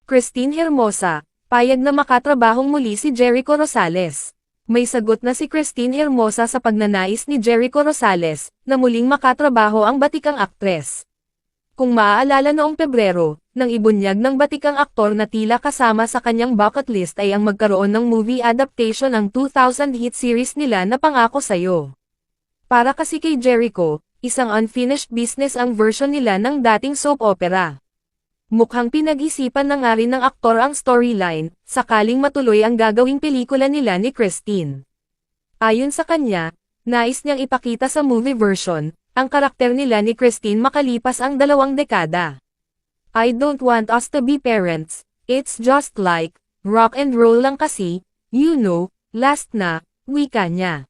Christine Hermosa, payag na makatrabahong muli si Jericho Rosales. May sagot na si Christine Hermosa sa pagnanais ni Jericho Rosales, na muling makatrabaho ang batikang aktres. Kung maaalala noong Pebrero, nang ibunyag ng batikang aktor na tila kasama sa kanyang bucket list ay ang magkaroon ng movie adaptation ng 2000 hit series nila na Pangako Sa'yo. Para kasi kay Jericho, isang unfinished business ang version nila ng dating soap opera. Mukhang pinag-isipan na nga rin ng aktor ang storyline, sakaling matuloy ang gagawing pelikula nila ni Christine. Ayon sa kanya, nais niyang ipakita sa movie version, ang karakter nila ni Christine makalipas ang 2 dekada. I don't want us to be parents, it's just like, rock and roll lang kasi, you know, last na, wika niya.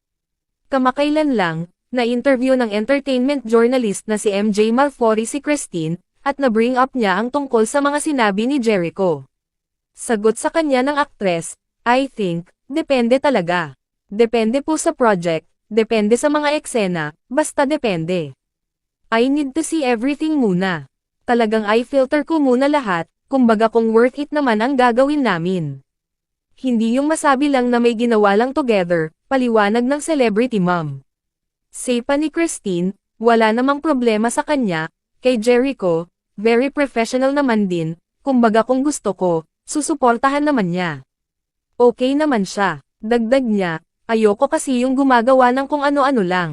Kamakailan lang, na-interview ng entertainment journalist na si MJ Marfori si Christine, at na-bring up niya ang tungkol sa mga sinabi ni Jericho. Sagot sa kanya ng aktres, I think, depende talaga. Depende po sa project, depende sa mga eksena, basta depende. I need to see everything muna. Talagang I-filter ko muna lahat, kumbaga kung worth it naman ang gagawin namin. Hindi yung masabi lang na may ginawa lang together, paliwanag ng celebrity mom. Say pa ni Christine, wala namang problema sa kanya, kay Jericho, very professional naman din, kumbaga kung gusto ko, susuportahan naman niya. Okay naman siya, dagdag niya, ayoko kasi yung gumagawa ng kung ano-ano lang.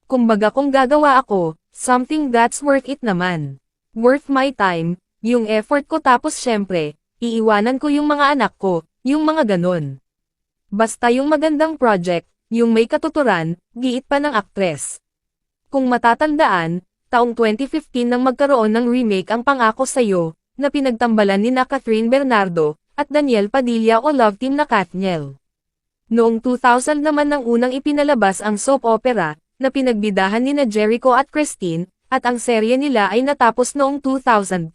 Kumbaga kung gagawa ako, something that's worth it naman. Worth my time, yung effort ko tapos syempre, iiwanan ko yung mga anak ko, yung mga ganon. Basta yung magandang project, yung may katuturan, giit pa ng aktres. Kung matatandaan, taong 2015 nang magkaroon ng remake ang Pangako Sa'yo, na pinagtambalan ni Catherine Bernardo, at Daniel Padilla o love team na Katniel. Noong 2000 naman nang unang ipinalabas ang soap opera, na pinagbidahan ni Jericho at Christine, at ang serye nila ay natapos noong 2002.